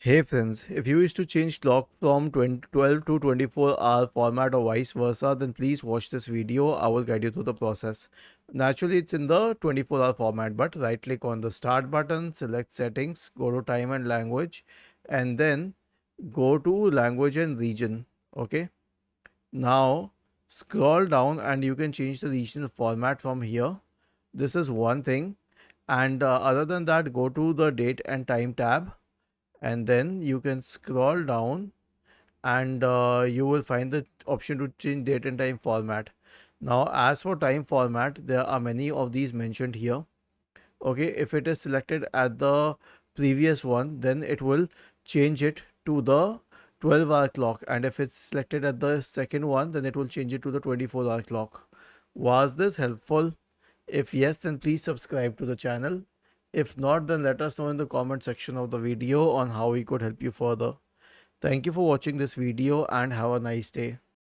Hey friends, if you wish to change clock from 12 to 24-hour format or vice versa, then please watch this video. I will guide you through the process. Naturally, it's in the 24-hour format, but right click on the start button, select settings, go to time and language, and then go to language and region. Okay. Now scroll down and you can change the region format from here. This is one thing. And other than that, go to the date and time tab, and then you can scroll down and you will find the option to change date and time format. Now as for time format, there are many of these mentioned here. Okay, if it is selected at the previous one, then it will change it to the 12-hour clock, and if it's selected at the second one, then it will change it to the 24-hour clock. Was this helpful? If yes, then please subscribe to the channel. If not, then let us know in the comment section of the video on how we could help you further. Thank you for watching this video and have a nice day.